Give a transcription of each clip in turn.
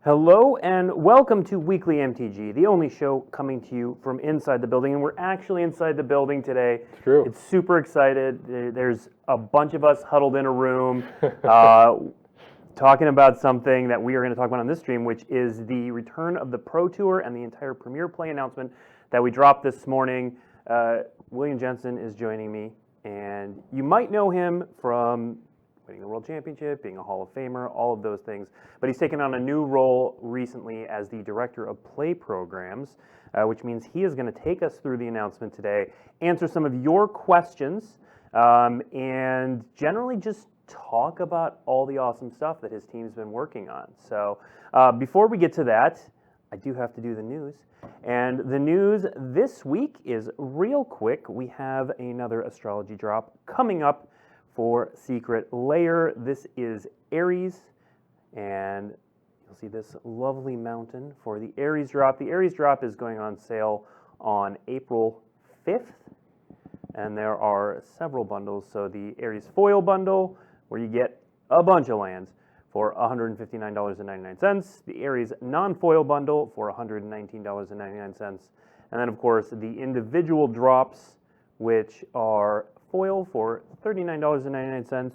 Hello and welcome to Weekly MTG, the only show coming to you from inside the building. And we're actually inside the building today. It's true. It's super excited. There's a bunch of us huddled in a room talking about something that we are going to talk about on this stream, which is the return of the Pro Tour and the entire Premier Play announcement that we dropped this morning. William Jensen is joining me, and you might know him from winning the World Championship, being a Hall of Famer, all of those things. But he's taken on a new role recently as the Director of Play Programs, which means he is going to take us through the announcement today, answer some of your questions, and generally just talk about all the awesome stuff that his team's been working on. So before we get to that, I do have to do the news. And the news this week is real quick. We have another astrology drop coming up for Secret Lair. This is Aries, and you'll see this lovely mountain for the Aries drop. The Aries drop is going on sale on April 5th, and there are several bundles. So the Aries foil bundle, where you get a bunch of lands for $159.99. The Aries non-foil bundle for $119.99. And then, of course, the individual drops, which are foil for $39.99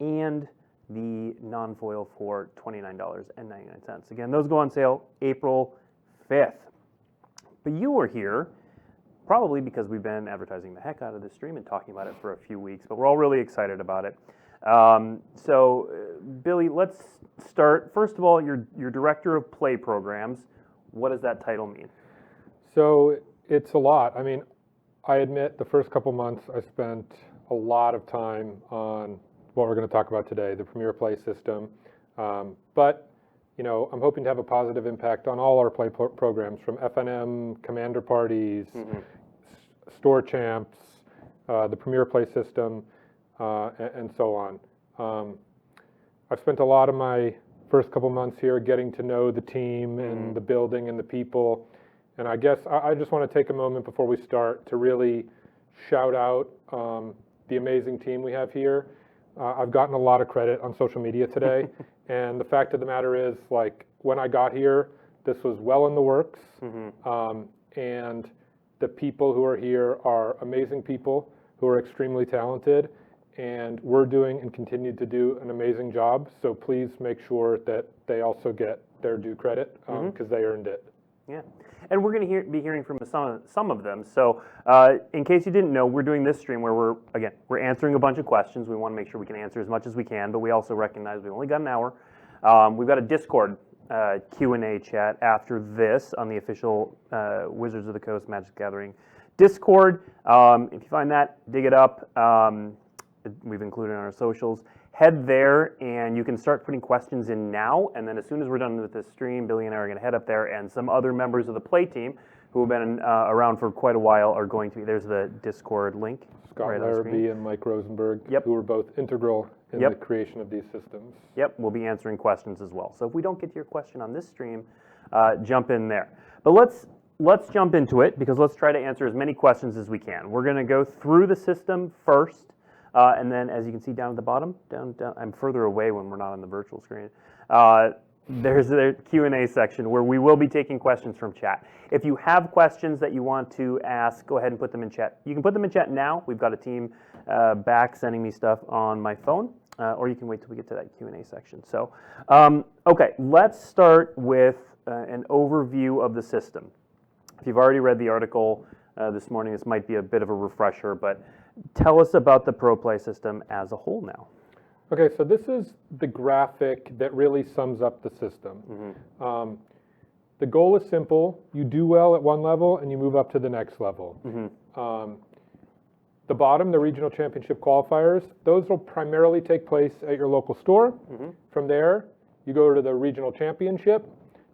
and the non-foil for $29.99. Again, those go on sale April 5th. But you were here probably because we've been advertising the heck out of this stream and talking about it for a few weeks, but we're all really excited about it. Billy, let's start. First of all, you're Director of Play Programs. What does that title mean? So it's a lot. I mean, I admit the first couple months I spent a lot of time on what we're going to talk about today, the Premier Play system. But, you know, I'm hoping to have a positive impact on all our play programs, from FNM, Commander Parties, Store Champs, the Premier Play system, and so on. I've spent a lot of my first couple months here getting to know the team and the building and the people. And I guess I just want to take a moment before we start to really shout out the amazing team we have here. I've gotten a lot of credit on social media today, and the fact of the matter is, like, when I got here, this was well in the works, and the people who are here are amazing people who are extremely talented, and we're doing and continue to do an amazing job, so please make sure that they also get their due credit, because they earned it. Yeah, and we're going to be hearing from some of them. So in case you didn't know, we're doing this stream where we're answering a bunch of questions. We want to make sure we can answer as much as we can, but we also recognize we've only got an hour. We've got a Discord Q&A chat after this on the official Wizards of the Coast Magic the Gathering Discord. If you find that, dig it up. We've included it on our socials. Head there, and you can start putting questions in now, and then as soon as we're done with this stream, Billy and I are going to head up there, and some other members of the play team who have been around for quite a while are going to be, there's the Discord link. Scott right Larrabee and Mike Rosenberg, who were both integral in the creation of these systems. Yep, we'll be answering questions as well. So if we don't get to your question on this stream, jump in there. But let's jump into it, because let's try to answer as many questions as we can. We're going to go through the system first. And then, as you can see down at the bottom, down, I'm further away when we're not on the virtual screen. There's the Q&A section where we will be taking questions from chat. If you have questions that you want to ask, go ahead and put them in chat. You can put them in chat now. We've got a team back sending me stuff on my phone, or you can wait till we get to that Q&A section. So, okay, let's start with an overview of the system. If you've already read the article this morning, this might be a bit of a refresher, but tell us about the Pro Play system as a whole now. Okay, so this is the graphic that really sums up the system. The goal is simple. You do well at one level, and you move up to the next level. The bottom, the regional championship qualifiers, those will primarily take place at your local store. From there, you go to the regional championship.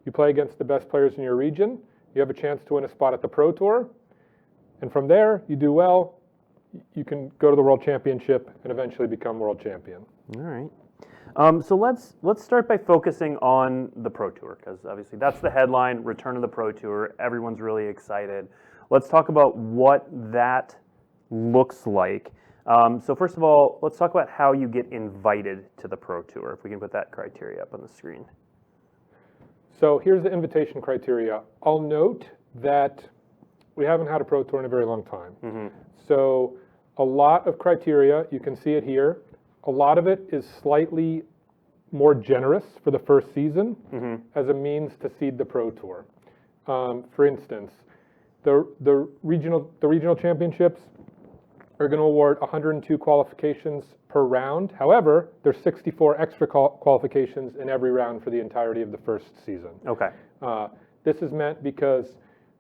You play against the best players in your region. You have a chance to win a spot at the Pro Tour. And from there, you do well, you can go to the World Championship and eventually become World Champion. All right. So let's start by focusing on the Pro Tour, because obviously that's the headline, return of the Pro Tour. Everyone's really excited. Let's talk about what that looks like. So first of all, let's talk about how you get invited to the Pro Tour, if we can put that criteria up on the screen. So here's the invitation criteria. I'll note that we haven't had a Pro Tour in a very long time. So a lot of criteria, you can see it here. A lot of it is slightly more generous for the first season as a means to seed the Pro Tour. For instance, the regional championships are going to award 102 qualifications per round. However, there's 64 extra qualifications in every round for the entirety of the first season. Okay. This is meant because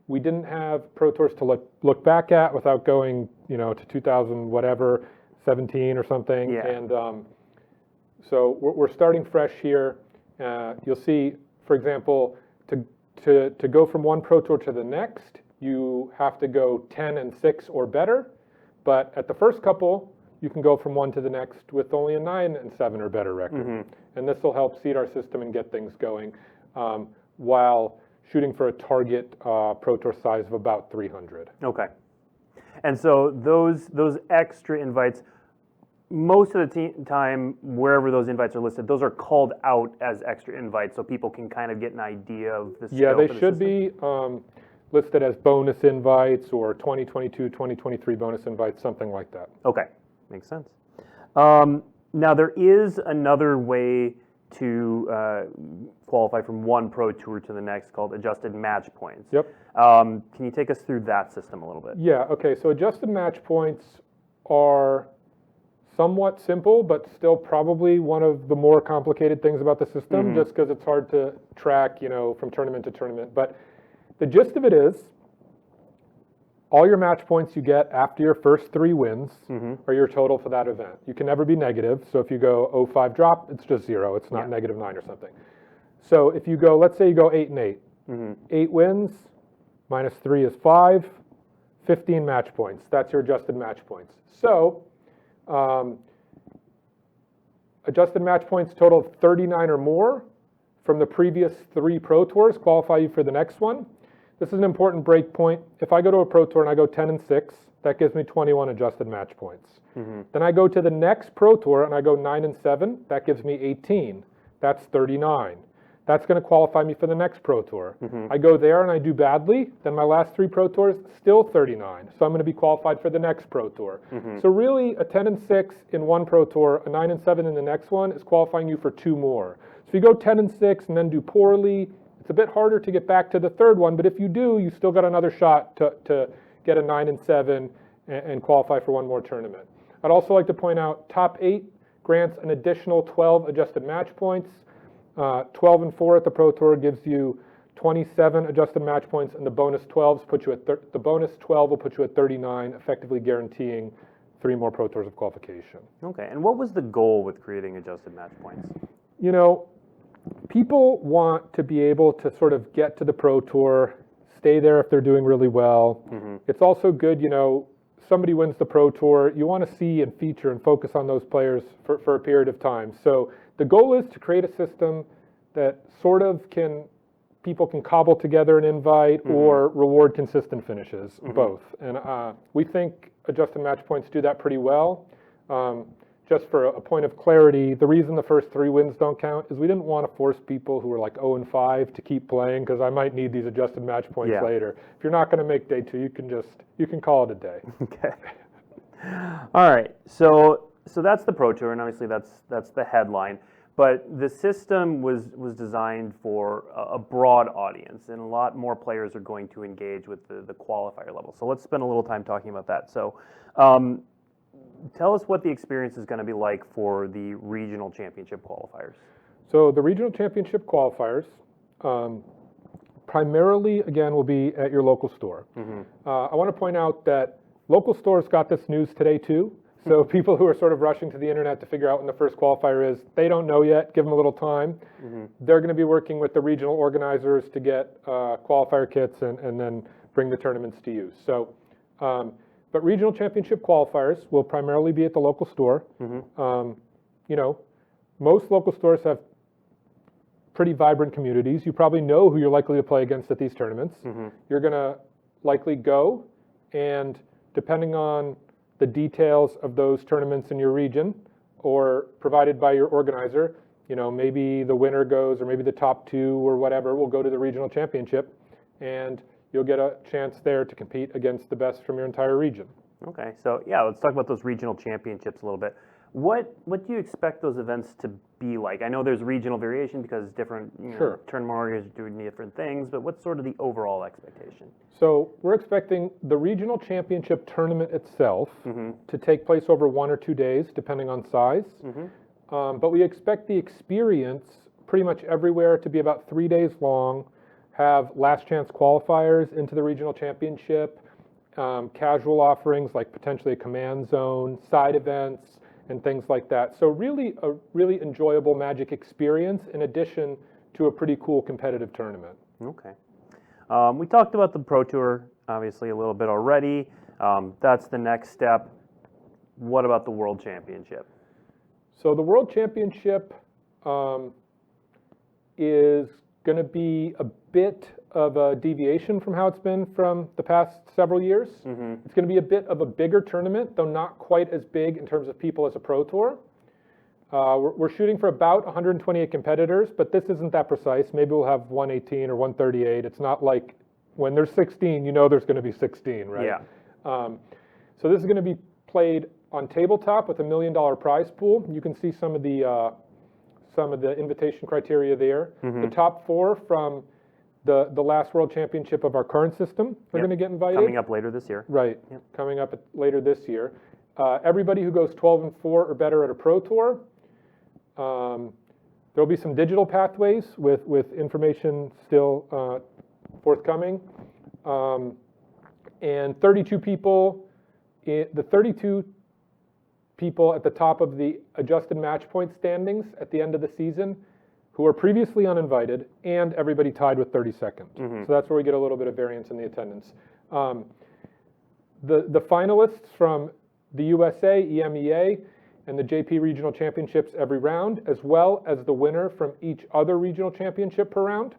we didn't have Pro Tours to look back at without going, to 2000 whatever, 17 or something. Yeah. And so we're starting fresh here. You'll see, for example, to go from one Pro Tour to the next, you have to go 10-6 or better. But at the first couple, you can go from one to the next with only a 9-7 or better record. And this will help seed our system and get things going while shooting for a target Pro Tour size of about 300. Okay. And so those extra invites, most of the time, wherever those invites are listed, those are called out as extra invites so people can kind of get an idea of the scope. Yeah, they of the should system. be listed as bonus invites or 2022, 2023 bonus invites, something like that. Okay, makes sense. Now, there is another way to qualify from one Pro Tour to the next called adjusted match points. Yep. Can you take us through that system a little bit? Yeah, okay, so adjusted match points are somewhat simple, but still probably one of the more complicated things about the system, just because it's hard to track, from tournament to tournament. But the gist of it is, all your match points you get after your first 3 wins are your total for that event. You can never be negative, so if you go 0-5 drop, it's just 0. It's not -9 or something. So if you go, let's say you go 8-8. 8 wins, -3 is 5, 15 match points. That's your adjusted match points. So adjusted match points total of 39 or more from the previous 3 Pro Tours qualify you for the next one. This is an important break point. If I go to a Pro Tour and I go 10-6, that gives me 21 adjusted match points. Then I go to the next Pro Tour and I go 9-7, that gives me 18. That's 39. That's going to qualify me for the next Pro Tour. I go there and I do badly, then my last 3 Pro Tours, still 39. So I'm going to be qualified for the next Pro Tour. So really, a 10-6 in one Pro Tour, a 9-7 in the next one is qualifying you for 2 more. So if you go 10-6 and then do poorly, it's a bit harder to get back to the third one, but if you do, you still got another shot to get a 9-7 and qualify for one more tournament. I'd also like to point out, top 8 grants an additional 12 adjusted match points. 12-4 at the Pro Tour gives you 27 adjusted match points, and the bonus 12s put you at the bonus 12 will put you at 39, effectively guaranteeing 3 more Pro Tours of qualification. Okay, and what was the goal with creating adjusted match points? People want to be able to sort of get to the Pro Tour, stay there if they're doing really well. It's also good, somebody wins the Pro Tour, you want to see and feature and focus on those players for a period of time. So the goal is to create a system that sort of people can cobble together an invite or reward consistent finishes, both. And we think adjusted match points do that pretty well. Just for a point of clarity, the reason the first 3 wins don't count is we didn't want to force people who are like 0-5 to keep playing, because I might need these adjusted match points later. If you're not going to make day 2, you can call it a day. Okay. All right. So that's the Pro Tour, and obviously that's the headline. But the system was designed for a broad audience, and a lot more players are going to engage with the qualifier level. So let's spend a little time talking about that. So tell us what the experience is going to be like for the regional championship qualifiers. So the regional championship qualifiers primarily, again, will be at your local store. I want to point out that local stores got this news today too. So people who are sort of rushing to the internet to figure out when the first qualifier is, they don't know yet, give them a little time. They're going to be working with the regional organizers to get qualifier kits and then bring the tournaments to you. So, but regional championship qualifiers will primarily be at the local store. Most local stores have pretty vibrant communities. You probably know who you're likely to play against at these tournaments. You're going to likely go, and depending on the details of those tournaments in your region or provided by your organizer, maybe the winner goes, or maybe the top two or whatever will go to the regional championship, and you'll get a chance there to compete against the best from your entire region. Okay, so yeah, let's talk about those regional championships a little bit. What do you expect those events to be like? I know there's regional variation because different tournament organizers do different things, but what's sort of the overall expectation? So we're expecting the regional championship tournament itself to take place over 1 or 2 days, depending on size. But we expect the experience pretty much everywhere to be about 3 days long, have last chance qualifiers into the regional championship, casual offerings like potentially a command zone, side events, and things like that. So really a really enjoyable Magic experience in addition to a pretty cool competitive tournament. Okay. We talked about the Pro Tour, obviously, a little bit already. That's the next step. What about the World Championship? So the World Championship is going to be a bit of a deviation from how it's been from the past several years. It's going to be a bit of a bigger tournament, though not quite as big in terms of people as a Pro Tour. We're shooting for about 128 competitors, but this isn't that precise. Maybe we'll have 118 or 138. It's not like when there's 16, there's going to be 16, right? Yeah. So this is going to be played on tabletop with $1 million prize pool. You can see some of the invitation criteria there. The top 4 from the last World Championship of our current system are going to get invited. Coming up later this year. Right. Coming up later this year. Everybody who goes 12-4 or better at a Pro Tour. There'll be some digital pathways with information still forthcoming. And 32 people, the 32 people at the top of the adjusted match point standings at the end of the season who are previously uninvited, and everybody tied with 32nd. So that's where we get a little bit of variance in the attendance. The finalists from the USA, EMEA, and the JP Regional Championships every round, as well as the winner from each other regional championship per round.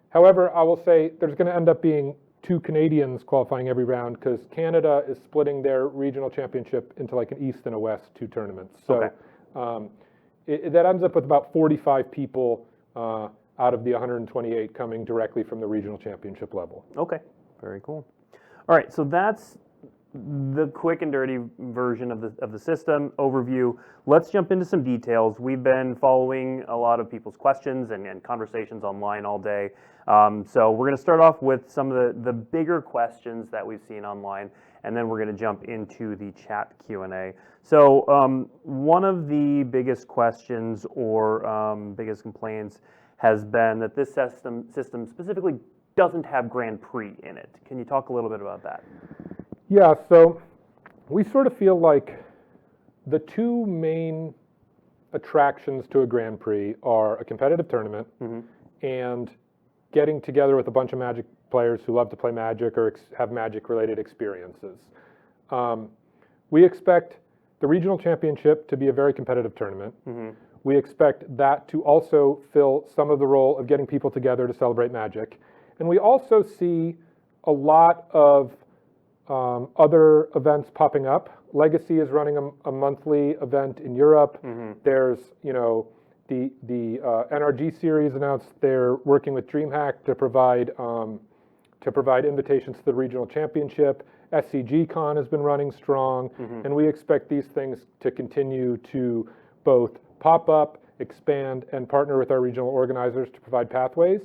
However, I will say there's going to end up being 2 Canadians qualifying every round because Canada is splitting their regional championship into like an East and a West 2 tournaments. So that ends up with about 45 people out of the 128 coming directly from the regional championship level. Okay, very cool. All right, so that's the quick and dirty version of the system overview. Let's jump into some details. We've been following a lot of people's questions and conversations online all day. So we're going to start off with some of the bigger questions that we've seen online, and then we're going to jump into the chat Q&A. So one of the biggest questions or biggest complaints has been that this system specifically doesn't have Grand Prix in it. Can you talk a little bit about that? Yeah, so we sort of feel like the 2 main attractions to a Grand Prix are a competitive tournament and getting together with a bunch of Magic players who love to play Magic or have Magic-related experiences. We expect the regional championship to be a very competitive tournament. We expect that to also fill some of the role of getting people together to celebrate Magic. And we also see a lot of other events popping up. Legacy is running a monthly event in Europe. There's, the NRG series announced they're working with DreamHack to provide invitations to the regional championship. SCG Con has been running strong, and we expect these things to continue to both pop up, expand, and partner with our regional organizers to provide pathways.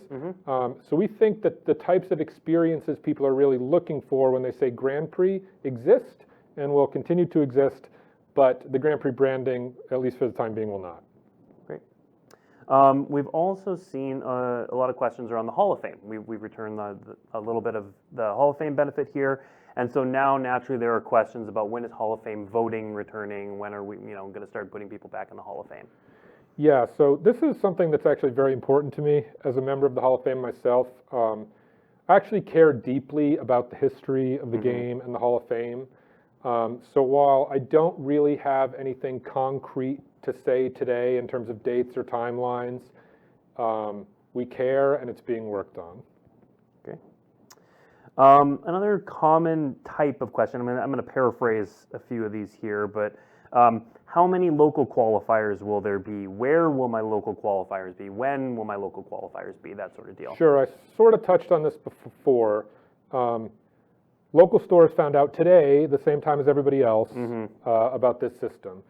So we think that the types of experiences people are really looking for when they say Grand Prix exist and will continue to exist, but the Grand Prix branding, at least for the time being, will not. Great. We've also seen a lot of questions around the Hall of Fame. We've returned a little bit of the Hall of Fame benefit here. And so now, naturally, there are questions about when is Hall of Fame voting returning? When are we, going to start putting people back in the Hall of Fame? Yeah, so this is something that's actually very important to me as a member of the Hall of Fame myself. I actually care deeply about the history of the game and the Hall of Fame. So while I don't really have anything concrete to say today in terms of dates or timelines, we care and it's being worked on. Okay. Another common type of question, I'm going to paraphrase a few of these here, but How many local qualifiers will there be? Where will my local qualifiers be? When will my local qualifiers be? That sort of deal. Sure, I sort of touched on this before. Local stores found out today, the same time as everybody else, about this system.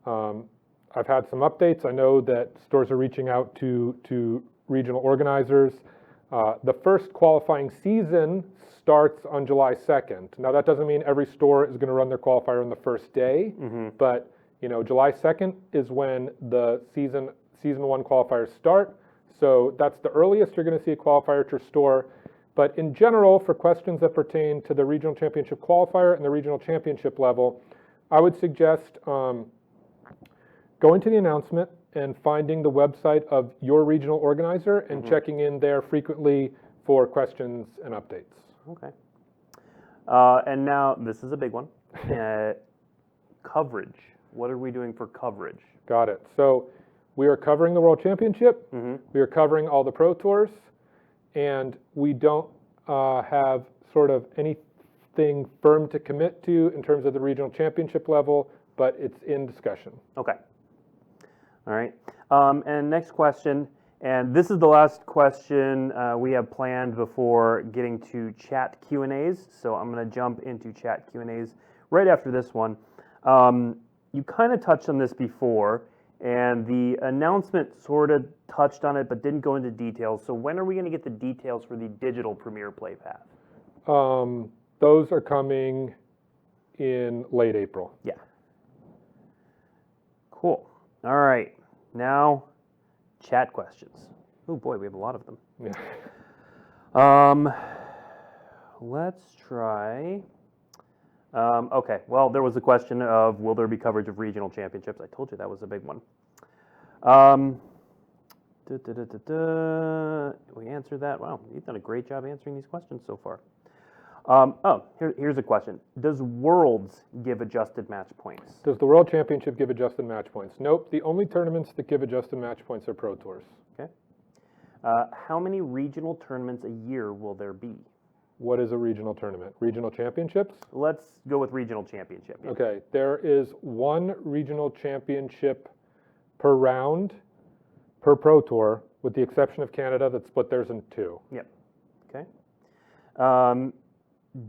I've had some updates. I know that stores are reaching out to regional organizers. The first qualifying season starts on July 2nd. Now, that doesn't mean every store is going to run their qualifier on the first day, but July 2nd is when the season 1 qualifiers start. So that's the earliest you're going to see a qualifier at your store. But in general, for questions that pertain to the regional championship qualifier and the regional championship level, I would suggest going to the announcement and finding the website of your regional organizer and checking in there frequently for questions and updates. Okay. And now, this is a big one. Coverage. What are we doing for coverage? Got it. So we are covering the World Championship. We are covering all the Pro Tours. And we don't have sort of anything firm to commit to in terms of the regional championship level, but it's in discussion. Okay. All right. And next question, and this is the last question we have planned before getting to chat Q&As. So I'm going to jump into chat Q&As right after this one. You kind of touched on this before, and the announcement sort of touched on it but didn't go into details. So when are we going to get the details for the digital Premier Play path? Those are coming in late April. Yeah. Cool. All right. Now, chat questions. Oh boy, we have a lot of them. Yeah. Let's try. Okay, well, there was a question of will there be coverage of regional championships? I told you that was a big one. We answered that. Wow, you've done a great job answering these questions so far. Here's a question. Does Worlds give adjusted match points? Does the World Championship give adjusted match points? Nope. The only tournaments that give adjusted match points are Pro Tours. Okay. How many regional tournaments a year will there be? What is a regional tournament? Regional championships? Let's go with regional championship. Yeah. Okay. There is one regional championship per round per Pro Tour, with the exception of Canada that split theirs in two. Yep. Okay.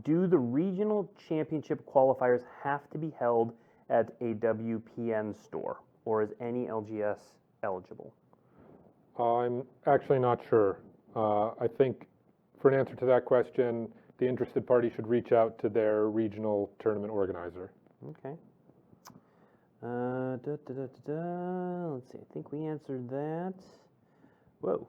Do the regional championship qualifiers have to be held at a WPN store, or is any LGS eligible? I'm actually not sure. I think for an answer to that question, the interested party should reach out to their regional tournament organizer. Okay. Let's see, I think we answered that. Whoa.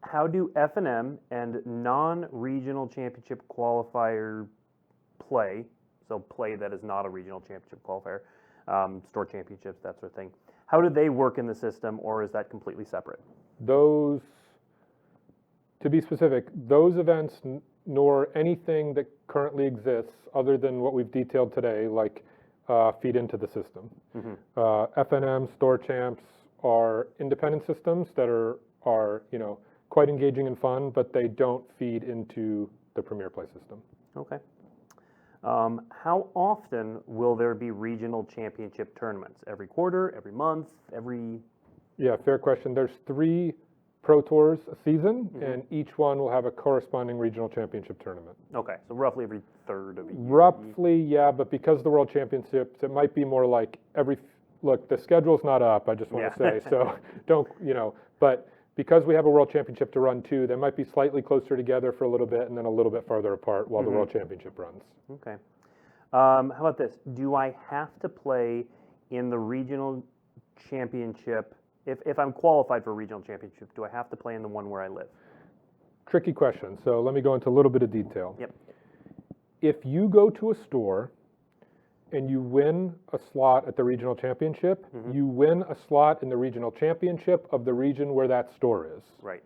How do F&M and non-regional championship qualifier play, so play that is not a regional championship qualifier, store championships, that sort of thing, how do they work in the system, or is that completely separate? Those, to be specific, those events nor anything that currently exists other than what we've detailed today, like feed into the system. F&M, store champs are independent systems that are quite engaging and fun, but they don't feed into the Premier Play system. Okay. How often will there be regional championship tournaments? Every quarter, every month, every... Yeah, fair question. There's 3 Pro Tours a season, and each one will have a corresponding regional championship tournament. Okay, so roughly every third of a year. Roughly, yeah, but because of the World Championships, it might be more like look, the schedule's not up, I just want to say, so don't, but because we have a World Championship to run too, they might be slightly closer together for a little bit and then a little bit farther apart while the World Championship runs. Okay. How about this? Do I have to play in the regional championship? If I'm qualified for a regional championship, do I have to play in the one where I live? Tricky question, so let me go into a little bit of detail. Yep. If you go to a store and you win a slot at the regional championship, you win a slot in the regional championship of the region where that store is. Right.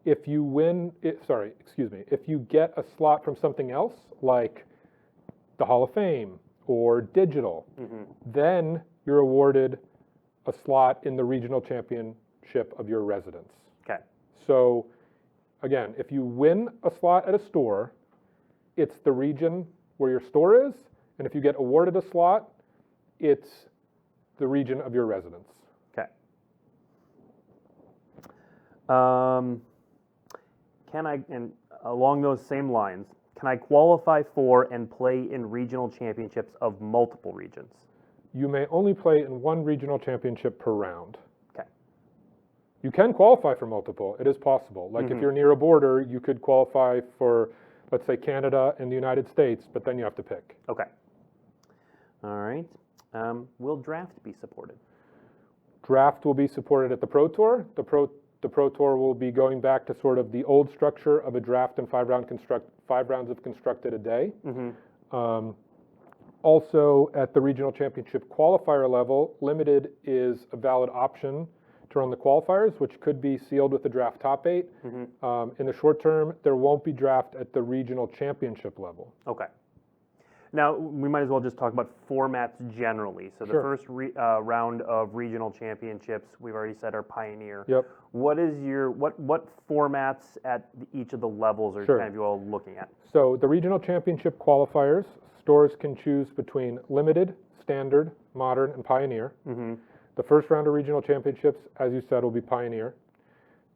If you if you get a slot from something else, like the Hall of Fame or digital, then you're awarded a slot in the regional championship of your residence. Okay. So again, if you win a slot at a store, it's the region where your store is, and if you get awarded a slot, it's the region of your residence. Okay. Can I, and along those same lines, can I qualify for and play in regional championships of multiple regions? You may only play in one regional championship per round. Okay. You can qualify for multiple. It is possible. Like if you're near a border, you could qualify for, let's say, Canada and the United States, but then you have to pick. Okay. All right. Will draft be supported? Draft will be supported at the Pro Tour. The Pro Tour will be going back to sort of the old structure of a draft and 5 rounds of constructed a day. Also, at the regional championship qualifier level, limited is a valid option to run the qualifiers, which could be sealed with the draft top 8. In the short term, there won't be draft at the regional championship level. Okay. Now, we might as well just talk about formats generally. So the first round of regional championships, we've already said, are Pioneer. Yep. What is your, what formats at each of the levels are kind of you all looking at? So the regional championship qualifiers, stores can choose between limited, standard, modern, and Pioneer. The first round of regional championships, as you said, will be Pioneer.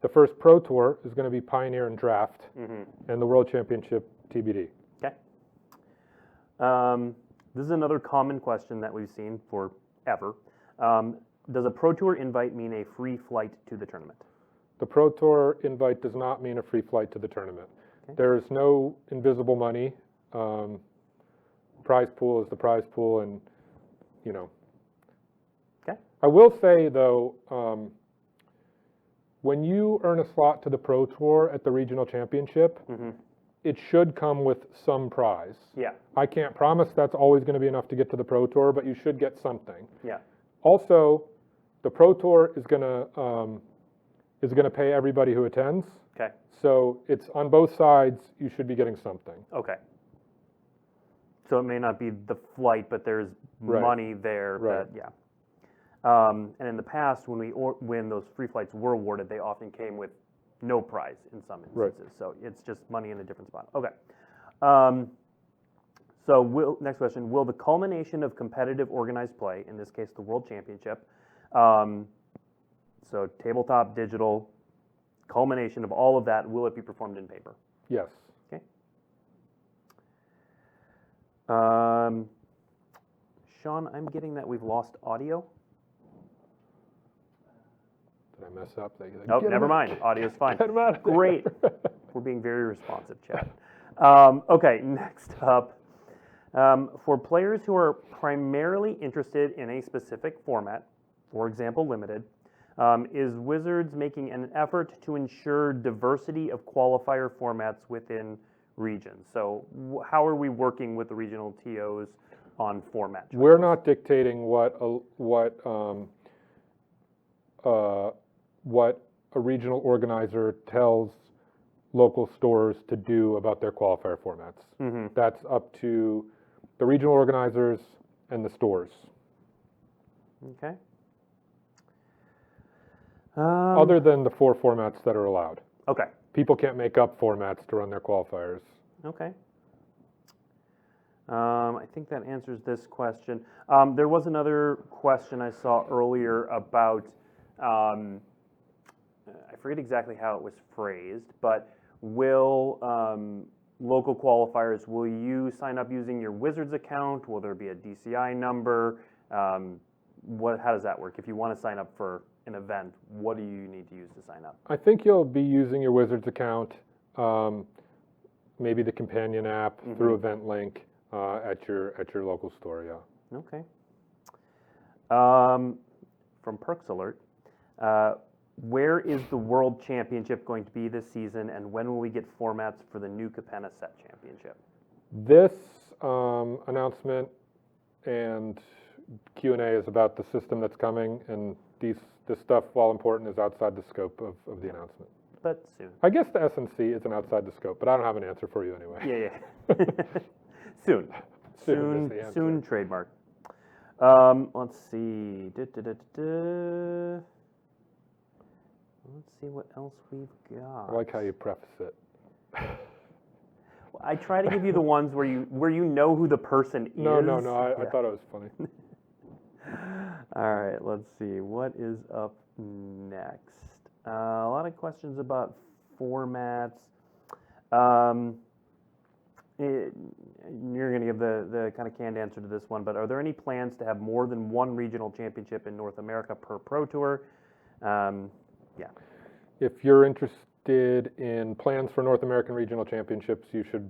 The first Pro Tour is going to be Pioneer and Draft, and the World Championship TBD. Okay. This is another common question that we've seen forever. Does a Pro Tour invite mean a free flight to the tournament? The Pro Tour invite does not mean a free flight to the tournament. Okay. There's no invisible money. Prize pool is the prize pool, and, you know. Okay. I will say, though, when you earn a slot to the Pro Tour at the regional championship, it should come with some prize. Yeah. I can't promise that's always going to be enough to get to the Pro Tour, but you should get something. Yeah. Also, the Pro Tour is going to pay everybody who attends. Okay. So it's on both sides. You should be getting something. Okay. So it may not be the flight, but there's money there. That, yeah. And in the past, when those free flights were awarded, they often came with no prize in some instances. So it's just money in a different spot. Okay. So next question, will the culmination of competitive organized play, in this case the World Championship, so tabletop, digital, culmination of all of that, will it be performed in paper? Yes. Okay. Sean, I'm getting that we've lost audio. Did I mess up? Oh, never mind. Audio's fine. Get 'em out of there. Great. We're being very responsive, chat. Okay, next up. For players who are primarily interested in a specific format, for example, limited, is Wizards making an effort to ensure diversity of qualifier formats within regions? So how are we working with the regional TOs on format choices? We're not dictating what a regional organizer tells local stores to do about their qualifier formats. That's up to the regional organizers and the stores. Okay. Other than the 4 formats that are allowed. Okay. People can't make up formats to run their qualifiers. Okay. I think that answers this question. There was another question I saw earlier about, I forget exactly how it was phrased, but will local qualifiers, will you sign up using your Wizards account? Will there be a DCI number? How does that work? If you want to sign up for an event, what do you need to use to sign up? I think you'll be using your Wizards account, maybe the companion app through Event Link at your local store. Yeah. Okay. From Perks Alert, where is the World Championship going to be this season, and when will we get formats for the new Capenna Set Championship? This announcement and Q&A is about the system that's coming, and this stuff, while important, is outside the scope of the announcement. But soon. I guess the S&C isn't outside the scope, but I don't have an answer for you anyway. Yeah. Soon. Soon is the answer. Soon trademark. Let's see. Let's see what else we've got. I like how you preface it. I try to give you the ones where you know who the person is. No, I thought it was funny. All right, let's see. What is up next? A lot of questions about formats. You're going to give the kind of canned answer to this one, but are there any plans to have more than one regional championship in North America per Pro Tour? Yeah. If you're interested in plans for North American regional championships, you should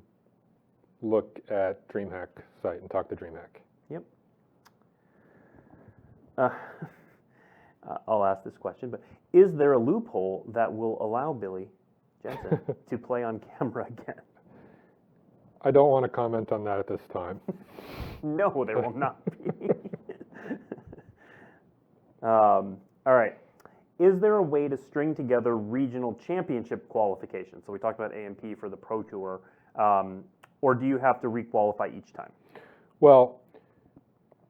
look at DreamHack site and talk to DreamHack. Yep. I'll ask this question, but is there a loophole that will allow Billy Jensen to play on camera again? I don't want to comment on that at this time. No, there will not be. All right. Is there a way to string together regional championship qualifications? So we talked about AMP for the Pro Tour, or do you have to requalify each time? Well,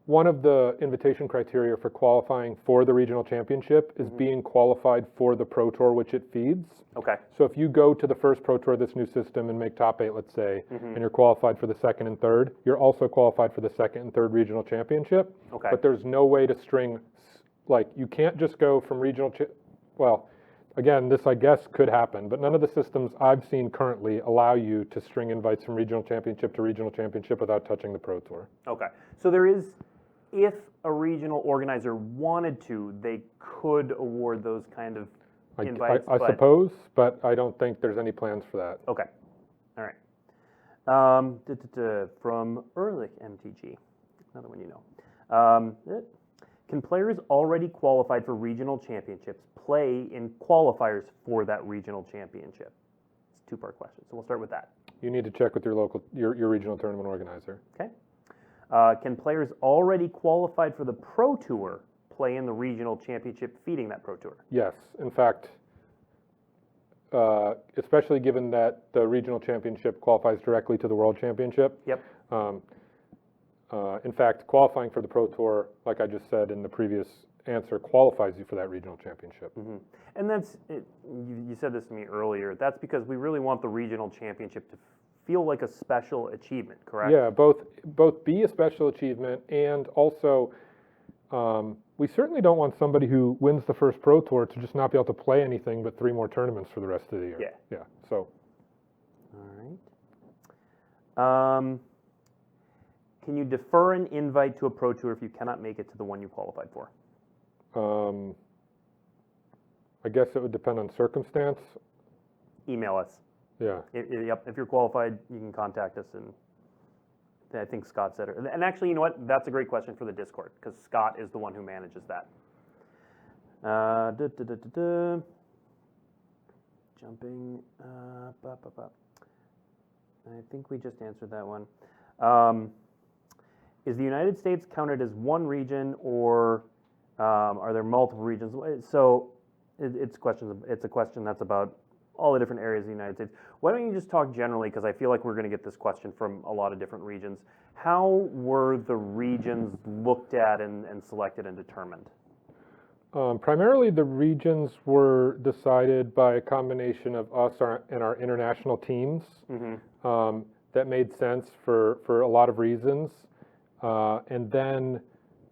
one of the invitation criteria for qualifying for the regional championship is being qualified for the Pro Tour, which it feeds. Okay. So if you go to the first Pro Tour of this new system and make top 8, let's say, and you're qualified for the second and third, you're also qualified for the second and third regional championship. Okay. But there's no way to string, like, you can't just go from regional, well, again, this I guess could happen, but none of the systems I've seen currently allow you to string invites from regional championship to regional championship without touching the Pro Tour. Okay. So there is, if a regional organizer wanted to, they could award those kind of invites. I suppose, but I don't think there's any plans for that. Okay. All right. From Ehrlich MTG, another one you know. Can players already qualified for regional championships play in qualifiers for that regional championship? It's a two-part question, so we'll start with that. You need to check with your regional tournament organizer. Okay. Can players already qualified for the Pro Tour play in the regional championship feeding that Pro Tour? Yes. In fact, especially given that the regional championship qualifies directly to the World Championship. Yep. In fact, qualifying for the Pro Tour, like I just said in the previous answer, qualifies you for that regional championship. And that's, you said this to me earlier, that's because we really want the regional championship to feel like a special achievement, correct? Yeah, both be a special achievement, and also we certainly don't want somebody who wins the first Pro Tour to just not be able to play anything but 3 more tournaments for the rest of the year. Yeah. Yeah. So. All right. Can you defer an invite to a Pro Tour if you cannot make it to the one you qualified for? I guess it would depend on circumstance. Email us. Yeah. If you're qualified, you can contact us, and I think Scott said it. And actually, you know what? That's a great question for the Discord, because Scott is the one who manages that. Jumping up. I think we just answered that one. Is the United States counted as one region, or are there multiple regions? So it's a question that's about all the different areas of the United States. Why don't you just talk generally, because I feel like we're going to get this question from a lot of different regions. How were the regions looked at and selected and determined? Primarily, the regions were decided by a combination of us and our international teams. That made sense for a lot of reasons. And then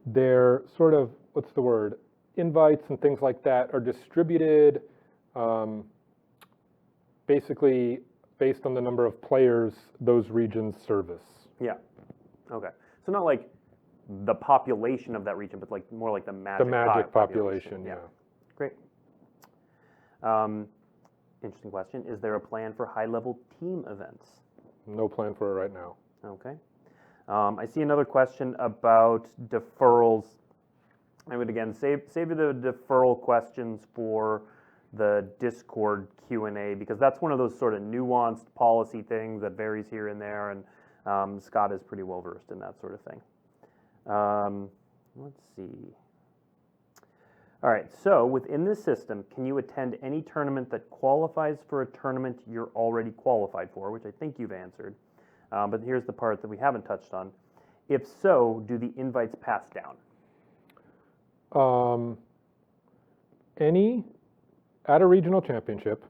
their sort of, what's the word, invites and things like that are distributed basically based on the number of players those regions service. Yeah. Okay. So not like the population of that region, but like more like the Magic population. Yeah. Great. Interesting question. Is there a plan for high-level team events? No plan for it right now. Okay. I see another question about deferrals. I would again save the deferral questions for the Discord Q&A, because that's one of those sort of nuanced policy things that varies here and there, and Scott is pretty well versed in that sort of thing. Let's see. All right, so within this system, can you attend any tournament that qualifies for a tournament you're already qualified for, which I think you've answered, but here's the part that we haven't touched on. If so, do the invites pass down? Any at a regional championship,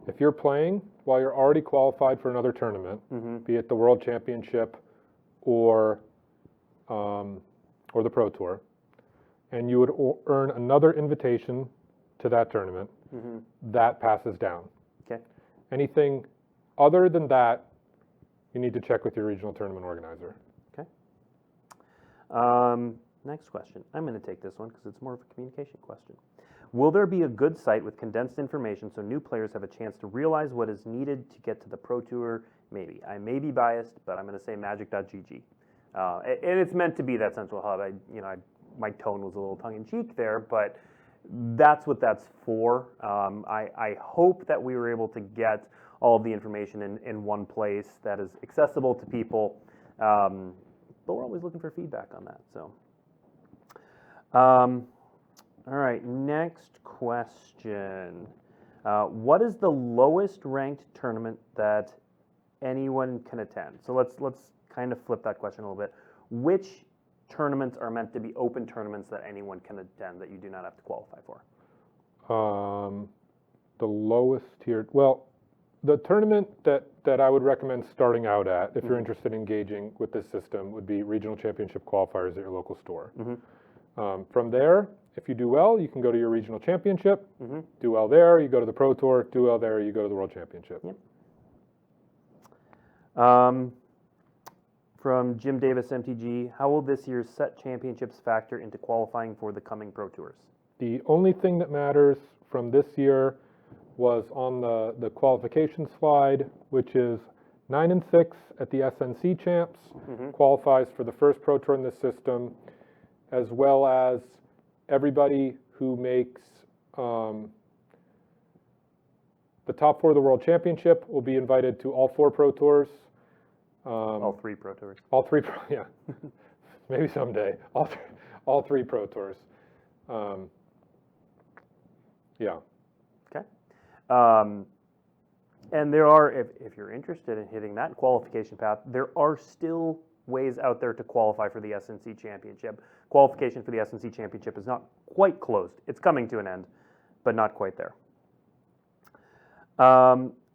if you're playing while you're already qualified for another tournament, be it the World Championship or the Pro Tour, and you would earn another invitation to that tournament, that passes down. Okay. Anything other than that, you need to check with your regional tournament organizer. Okay. Next question. I'm going to take this one because it's more of a communication question. Will there be a good site with condensed information so new players have a chance to realize what is needed to get to the Pro Tour? Maybe. I may be biased, but I'm going to say magic.gg. And it's meant to be that central hub. My tone was a little tongue-in-cheek there, but that's what that's for. I hope that we were able to get all of the information in one place that is accessible to people, but we're always looking for feedback on that. So, all right, next question. What is the lowest ranked tournament that anyone can attend? So let's kind of flip that question a little bit. Which tournaments are meant to be open tournaments that anyone can attend that you do not have to qualify for? The lowest tiered, well, the tournament that I would recommend starting out at, if you're interested in engaging with this system, would be regional championship qualifiers at your local store. From there, if you do well, you can go to your regional championship. Do well there, you go to the Pro Tour. Do well there, you go to the World Championship. Yep. From Jim Davis, MTG, how will this year's set championships factor into qualifying for the coming Pro Tours? The only thing that matters from this year was on the qualification slide, which is 9 and 6 at the SNC champs, qualifies for the first Pro Tour in this system, as well as everybody who makes the top 4 of the World Championship will be invited to all 4 Pro Tours. All 3 Pro Tours. All 3, yeah. Maybe someday. All 3 Pro Tours. Yeah. Okay. And there are, if you're interested in hitting that qualification path, there are still ways out there to qualify for the SNC Championship. Qualification for the SNC Championship is not quite closed. It's coming to an end, but not quite there.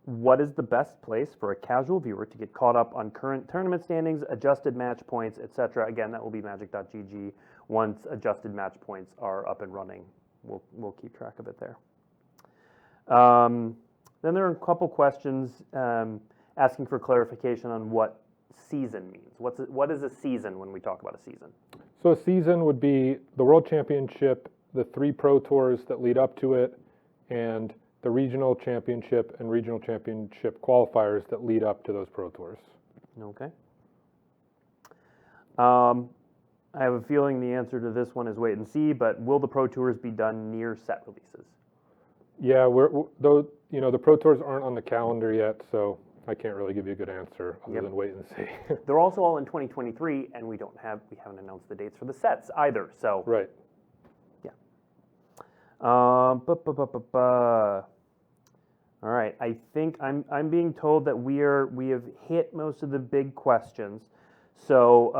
What is the best place for a casual viewer to get caught up on current tournament standings, adjusted match points, etc.? Again, that will be magic.gg. Once adjusted match points are up and running, we'll keep track of it there. Then there are a couple questions asking for clarification on what season means. What is a season when we talk about a season? So a season would be the World Championship, the 3 Pro Tours that lead up to it, and the regional championship and regional championship qualifiers that lead up to those Pro Tours. Okay. I have a feeling the answer to this one is wait and see, but will the Pro Tours be done near set releases? Yeah, the Pro Tours aren't on the calendar yet, so I can't really give you a good answer other than wait and see. They're also all in 2023, and we haven't announced the dates for the sets either. So right. Yeah. All right. I think I'm being told that we have hit most of the big questions. So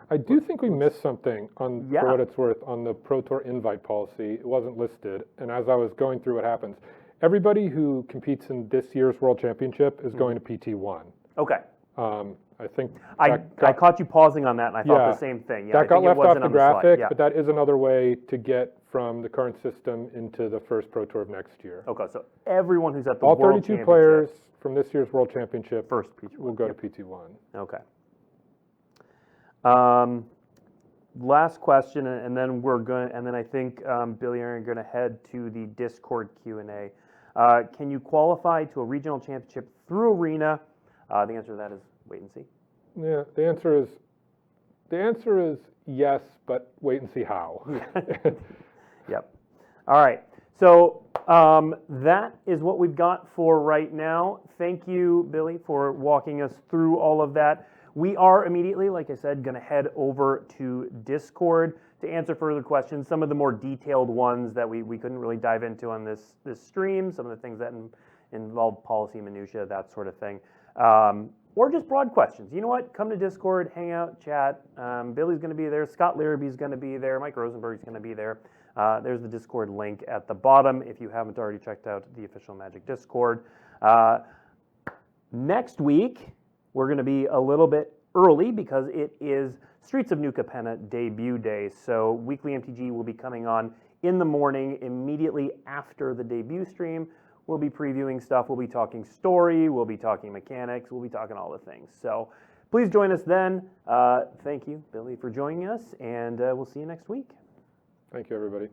I do think we missed something on, for what it's worth, on the Pro Tour invite policy. It wasn't listed, and as I was going through what happens, everybody who competes in this year's World Championship is going to PT1. Okay. I think I caught you pausing on that, and I thought the same thing. Yeah, that got left off the graphic, yeah. but that is another way to get from the current system into the first Pro Tour of next year. Okay, so everyone who's at the all World 32 players from this year's World Championship first PT1 will go to PT1. Okay. Last question, and then I think Billy and I are going to head to the Discord Q&A. Can you qualify to a regional championship through Arena? The answer to that is wait and see. Yeah, the answer is yes, but wait and see how. Yep. All right. So that is what we've got for right now. Thank you, Billy, for walking us through all of that. We are immediately, like I said, going to head over to Discord to answer further questions, some of the more detailed ones that we couldn't really dive into on this stream, some of the things that involve policy minutia, that sort of thing. Or just broad questions. You know what? Come to Discord, hang out, chat. Billy's going to be there. Scott Larrabee's going to be there. Mike Rosenberg's going to be there. There's the Discord link at the bottom if you haven't already checked out the official Magic Discord. Next week, we're going to be a little bit early because it is Streets of New Capenna debut day. So Weekly MTG will be coming on in the morning immediately after the debut stream. We'll be previewing stuff. We'll be talking story. We'll be talking mechanics. We'll be talking all the things. So please join us then. Thank you, Billy, for joining us, and we'll see you next week. Thank you, everybody.